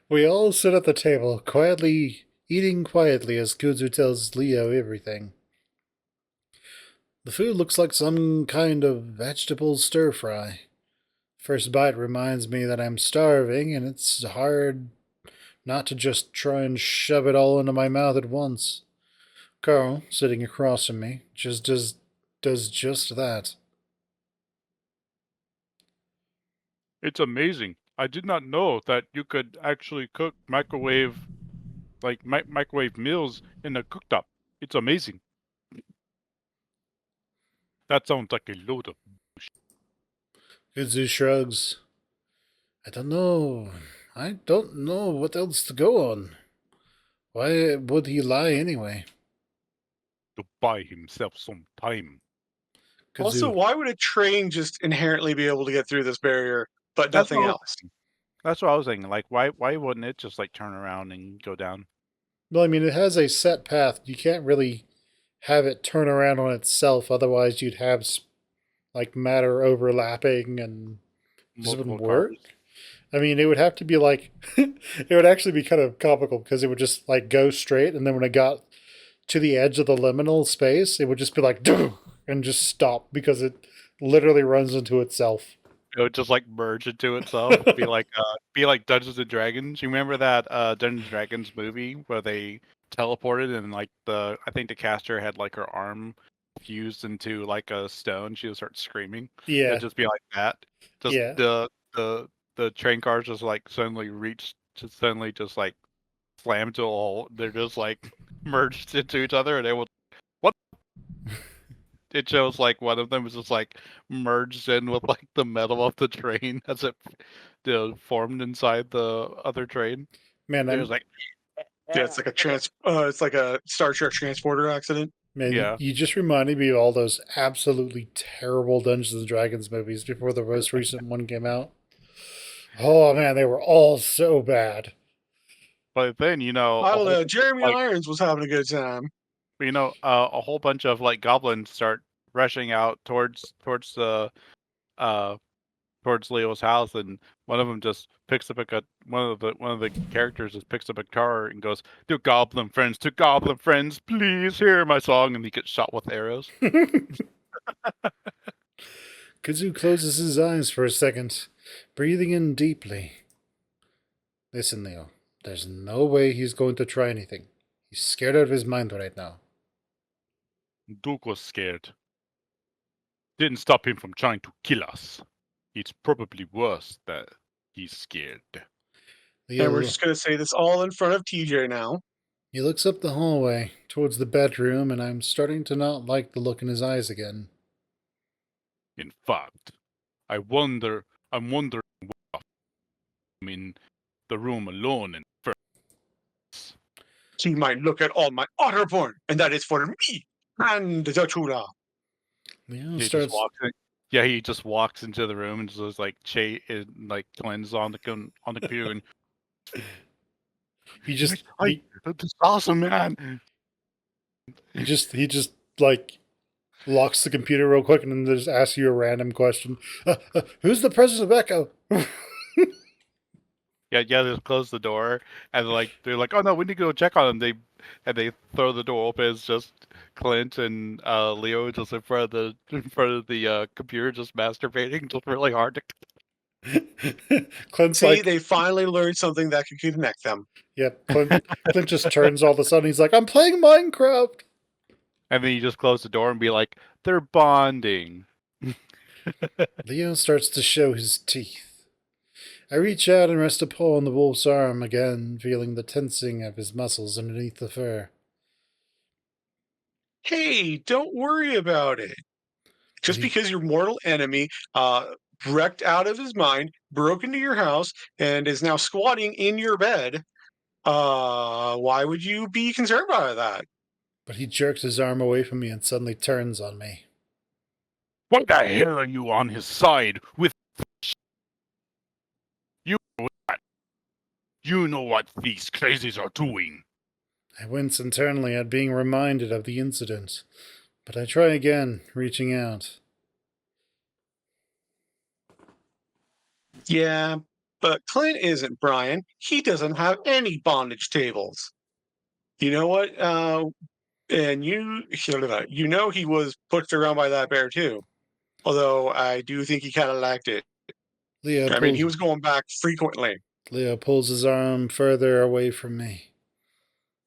We all sit at the table, eating quietly as Kuzu tells Leo everything. The food looks like some kind of vegetable stir-fry. First bite reminds me that I'm starving, and it's hard not to just try and shove it all into my mouth at once. Carl, sitting across from me, does just that. It's amazing. I did not know that you could actually cook microwave meals in a cooktop. It's amazing. That sounds like a load of bullshit. Kuzu shrugs. I don't know what else to go on. Why would he lie anyway? To buy himself some time. Kuzu. Also, why would a train just inherently be able to get through this barrier, but nothing else? That's what I was thinking. Like, why wouldn't it just like turn around and go down? Well, I mean, it has a set path. You can't really have it turn around on itself. Otherwise, you'd have like matter overlapping, and this wouldn't work. I mean, it would have to be like it would actually be kind of comical because it would just like go straight, and then when it got to the edge of the liminal space, it would just be like and just stop because it literally runs into itself. It would just like merge into itself. Be like Dungeons and Dragons. You remember that Dungeons and Dragons movie where they teleported and like I think the caster had like her arm fused into like a stone. She would start screaming. Yeah, It'd just be like that. Just yeah. the train cars just like suddenly just like slam to a hole. They're just like merged into each other, and they will. What? It shows like one of them is just like merged in with like the metal of the train as it formed inside the other train. Man, There's like, Yeah, it's like it's like a Star Trek transporter accident. yeah, you just reminded me of all those absolutely terrible Dungeons and Dragons movies before the most recent one came out. Oh man, they were all so bad. but then I don't know. Jeremy Irons was having a good time. a whole bunch of like goblins start rushing out towards the uh towards Leo's house, and one of them just picks up one of the characters just picks up a guitar and goes, to goblin friends, please hear my song," and he gets shot with arrows. Kazoo closes his eyes for a second, breathing in deeply. Listen, Leo, there's no way he's going to try anything. He's scared out of his mind right now. Duke was scared. Didn't stop him from trying to kill us. It's probably worse that he's scared. Leo, And we're just going to say this all in front of TJ now. he looks up the hallway towards the bedroom, and I'm starting to not like the look in his eyes again. In fact, I'm wondering why I'm in the room alone and first. He might look at all my otter porn, and that is for me and the Chula. Leo He starts. just walks in. Yeah, he just walks into the room and just like cleanses on the computer and He just that's awesome, man. he just like locks the computer real quick and then just asks you a random question. Who's the president of Echo? Yeah, they close the door and they're like, oh no, we need to go check on him. They throw the door open. It's just Clint and Leo just in front of the computer, just masturbating, just really hard to. Clint's See, like, they finally learned something that could connect them. yep. Clint just turns all of a sudden. He's like, I'm playing Minecraft. And then you just close the door and be like, they're bonding. Leo starts to show his teeth. I reach out and rest a paw on the wolf's arm again, feeling the tensing of his muscles underneath the fur. Hey, don't worry about it. Just He- because your mortal enemy wrecked out of his mind, broke into your house, and is now squatting in your bed, why would you be concerned by that? But he jerks his arm away from me and suddenly turns on me. Why the hell are you on his side with you? You know what these crazies are doing. I wince internally at being reminded of the incident, but I try again, reaching out. Yeah, but Clint isn't, Brian. He doesn't have any bondage tables. You know what? And you know he was pushed around by that bear too. Although I do think he kind of lacked it. I mean, he was going back frequently. Leo pulls his arm further away from me.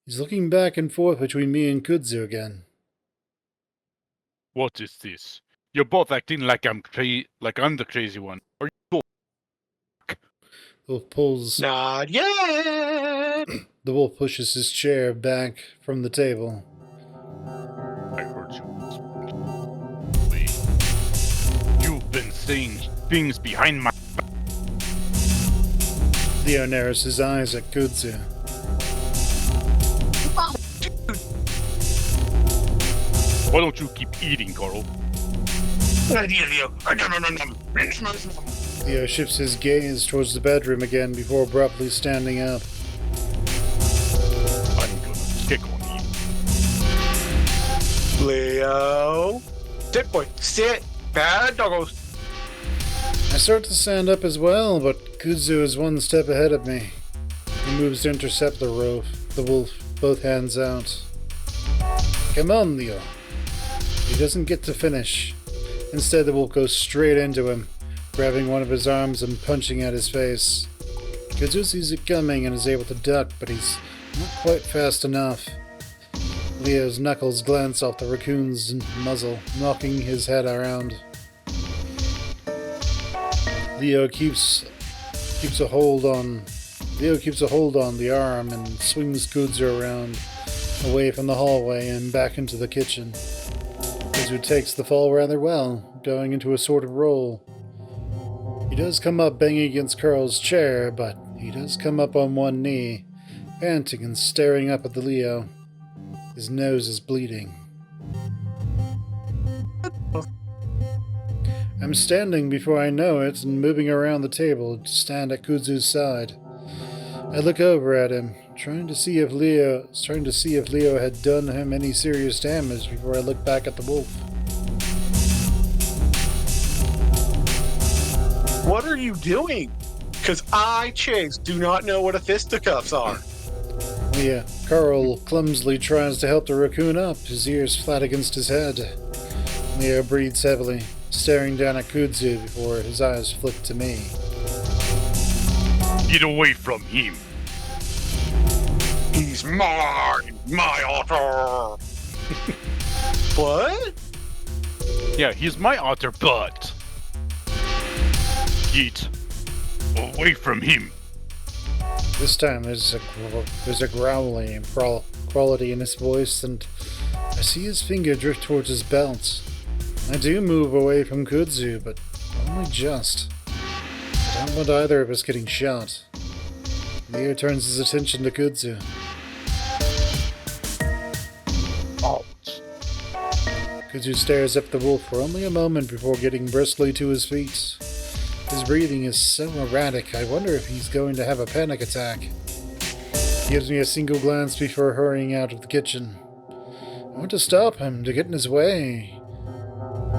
He's looking back and forth between me and Kudzu again. What is this? You're both acting like I'm the crazy one. Are you both? The wolf pulls. Not yet. The wolf pushes his chair back from the table. I heard you. You've been saying things behind my. Leo narrows his eyes at Kudzu. Why don't you keep eating, Carl? Leo shifts his gaze towards the bedroom again before abruptly standing up. I'm gonna kick on you. Leo. Sit, boy. Sit. Bad doggos. I start to stand up as well, but Kudzu is one step ahead of me. He moves to intercept the wolf, both hands out. Come on, Leo. He doesn't get to finish. Instead, the wolf goes straight into him, grabbing one of his arms and punching at his face. Kudzu sees it coming and is able to duck, but he's not quite fast enough. Leo's knuckles glance off the raccoon's muzzle, knocking his head around. Leo keeps a hold on the arm and swings Kudzu around, away from the hallway and back into the kitchen. Kudzu takes the fall rather well, going into a sort of roll. He does come up banging against Carl's chair, but he does come up on one knee, panting and staring up at the Leo. His nose is bleeding. I'm standing before I know it and moving around the table to stand at Kudzu's side. I look over at him, trying to see if Leo had done him any serious damage before I look back at the wolf. What are you doing? Because I, Chase, do not know what a fisticuffs are. Carl clumsily tries to help the raccoon up, his ears flat against his head. Leo breathes heavily, staring down at Kudzu before his eyes flick to me. Get away from him. He's mine, my otter. What? Yeah, he's my otter, but get away from him. This time there's a growling and quality in his voice, and I see his finger drift towards his belt. I do move away from Kudzu, but only just. I don't want either of us getting shot. Leo turns his attention to Kudzu. Out. Kudzu stares up the wolf for only a moment before getting briskly to his feet. His breathing is so erratic, I wonder if he's going to have a panic attack. He gives me a single glance before hurrying out of the kitchen. I want to stop him, to get in his way.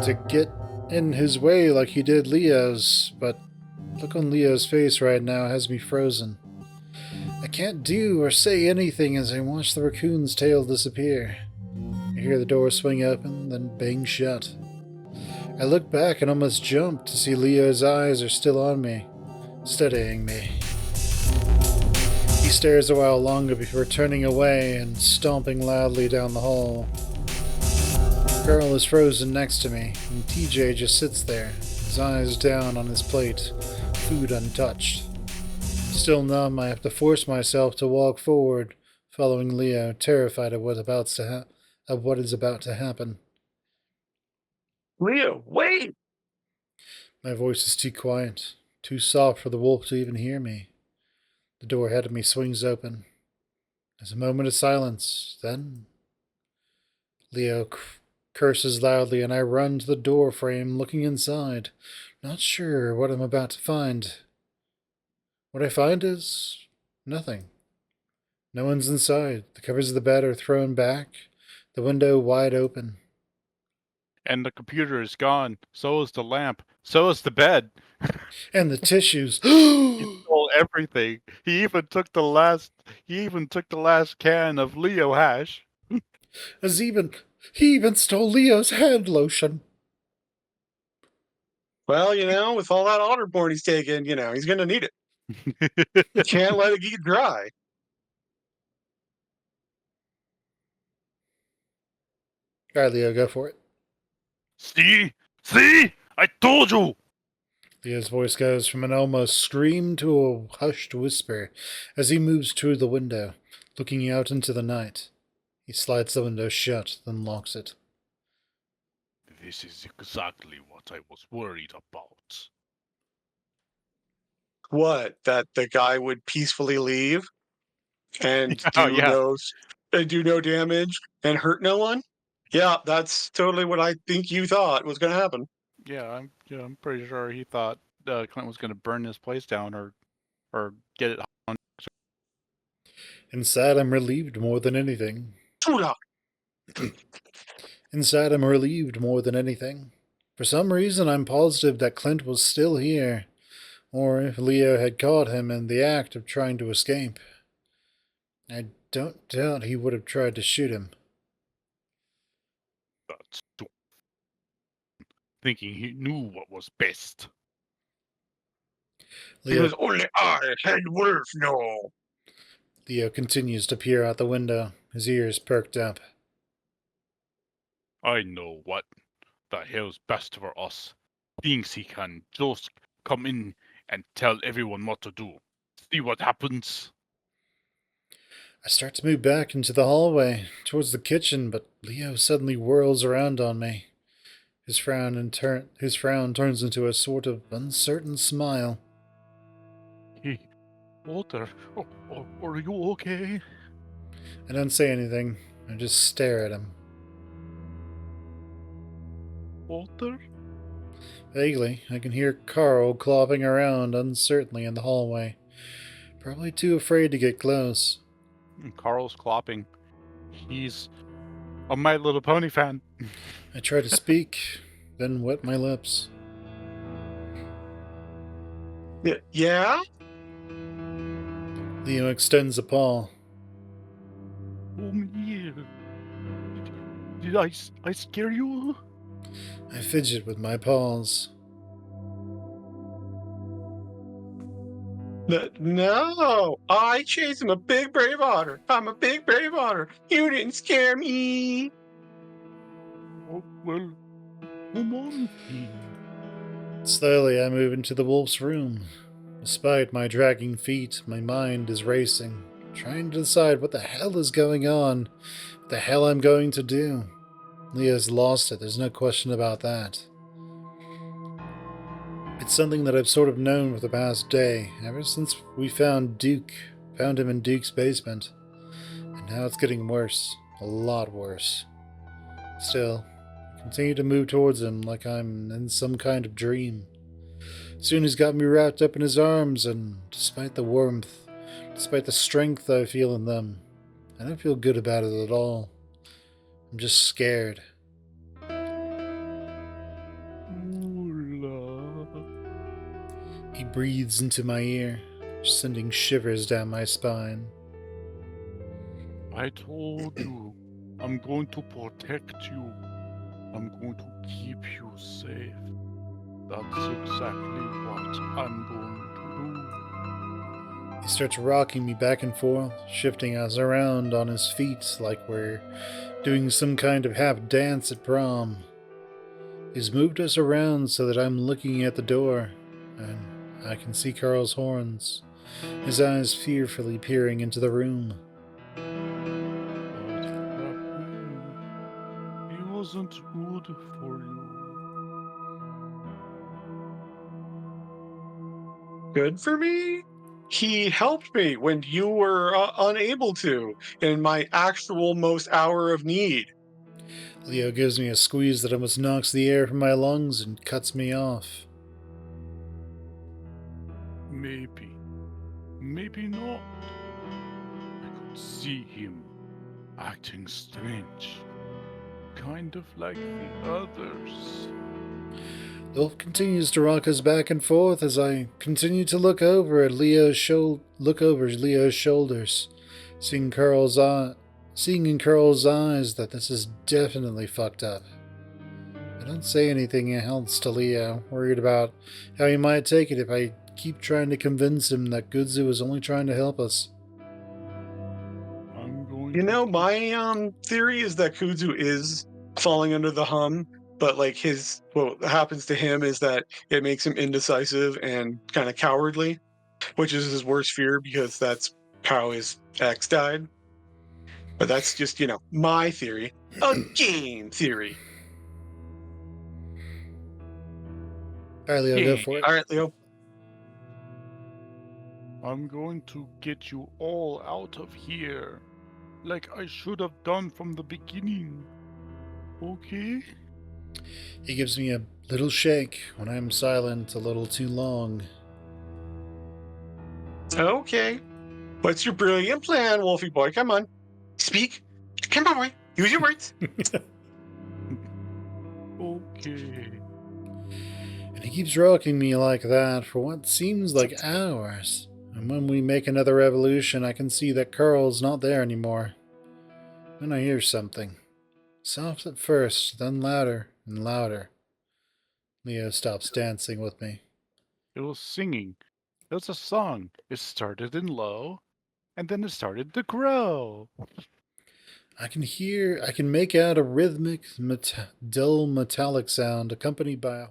To get in his way like he did Leo's, but look on Leo's face right now has me frozen. I can't do or say anything as I watch the raccoon's tail disappear. I hear the door swing open, then bang shut. I look back and almost jump to see Leo's eyes are still on me, studying me. He stares a while longer before turning away and stomping loudly down the hall. Carl is frozen next to me, and TJ just sits there, his eyes down on his plate, food untouched. Still numb, I have to force myself to walk forward, following Leo, terrified of what is about to happen. Leo, wait! My voice is too quiet, too soft for the wolf to even hear me. The door ahead of me swings open. There's a moment of silence, then Leo curses loudly and I run to the door frame looking inside, not sure what I'm about to find. What I find is nothing. No one's inside. The covers of the bed are thrown back, the window wide open. And the computer is gone. So is the lamp. So is the bed. And the tissues. He stole everything. He even took the last can of Leo hash. He even stole Leo's hand lotion. Well, with all that otterborn he's taken, he's going to need it. You can't let it get dry. All right, Leo, go for it. See? I told you! Leo's voice goes from an almost scream to a hushed whisper as he moves to the window, looking out into the night. He slides the window shut, then locks it. This is exactly what I was worried about. What? That the guy would peacefully leave and Oh, yeah. do no damage and hurt no one? Yeah, that's totally what I think you thought was going to happen. Yeah, I'm pretty sure he thought Clint was going to burn this place down or get it on. Inside, I'm relieved more than anything. Tula. Inside, I'm relieved more than anything. For some reason, I'm positive that Clint was still here, or if Leo had caught him in the act of trying to escape. I don't doubt he would have tried to shoot him. That's thinking he knew what was best. Leo, Because only I, Head Wolf, know. Leo continues to peer out the window, his ears perked up. I know what the hell's best for us. Thinks he can just come in and tell everyone what to do. See what happens. I start to move back into the hallway, towards the kitchen, but Leo suddenly whirls around on me. His frown turns into a sort of uncertain smile. Hey, Walter, are you okay? I don't say anything. I just stare at him. Walter? Vaguely, I can hear Carl clopping around uncertainly in the hallway, probably too afraid to get close. Carl's clopping. He's a My Little Pony fan. I try to speak, then wet my lips. Yeah? Leo extends a paw. Oh, Muir. Did I scare you? I fidget with my paws. No, I chase him a big brave otter. I'm a big brave otter. You didn't scare me. Oh, well, come on then. Slowly, I move into the wolf's room. Despite my dragging feet, my mind is racing, trying to decide what the hell is going on, what the hell I'm going to do. Leah's lost it, there's no question about that. It's something that I've sort of known for the past day, ever since we found him in Duke's basement. And now it's getting worse, a lot worse. Still, I continue to move towards him like I'm in some kind of dream. Soon he's got me wrapped up in his arms, and despite the warmth, despite the strength I feel in them, I don't feel good about it at all. I'm just scared. He breathes into my ear, sending shivers down my spine. I told you, I'm going to protect you. I'm going to keep you safe. That's exactly what I'm going to He starts rocking me back and forth, shifting us around on his feet like we're doing some kind of half dance at prom. He's moved us around so that I'm looking at the door, and I can see Carl's horns, his eyes fearfully peering into the room. do. What happened? He wasn't good for you. Good for me? He helped me when you were unable to in my actual most hour of need. Leo gives me a squeeze that almost knocks the air from my lungs and cuts me off. Maybe. Maybe not. I could see him acting strange. Kind of like the others. The wolf continues to rock us back and forth as I continue to look over Leo's shoulders, seeing in Carl's eyes that this is definitely fucked up. I don't say anything else to Leo, worried about how he might take it if I keep trying to convince him that Gudzu is only trying to help us. I'm going You to know, keep- my theory is that Kudzu is falling under the hum, but like what happens to him is that it makes him indecisive and kind of cowardly, which is his worst fear because that's how his ex died. But that's just, my theory. A game theory. Alright, Leo, go for it. All right, Leo. I'm going to get you all out of here. Like I should have done from the beginning. Okay? He gives me a little shake when I'm silent a little too long. Okay. What's your brilliant plan, Wolfie boy? Come on. Speak. Come on, boy. Use your words. Okay. And he keeps rocking me like that for what seems like hours. And when we make another revolution, I can see that Carl's not there anymore. Then I hear something. Soft at first, then louder and louder. Leo stops dancing with me. It was singing. It was a song. It started in low, and then it started to grow. I can make out a rhythmic, dull metallic sound accompanied by a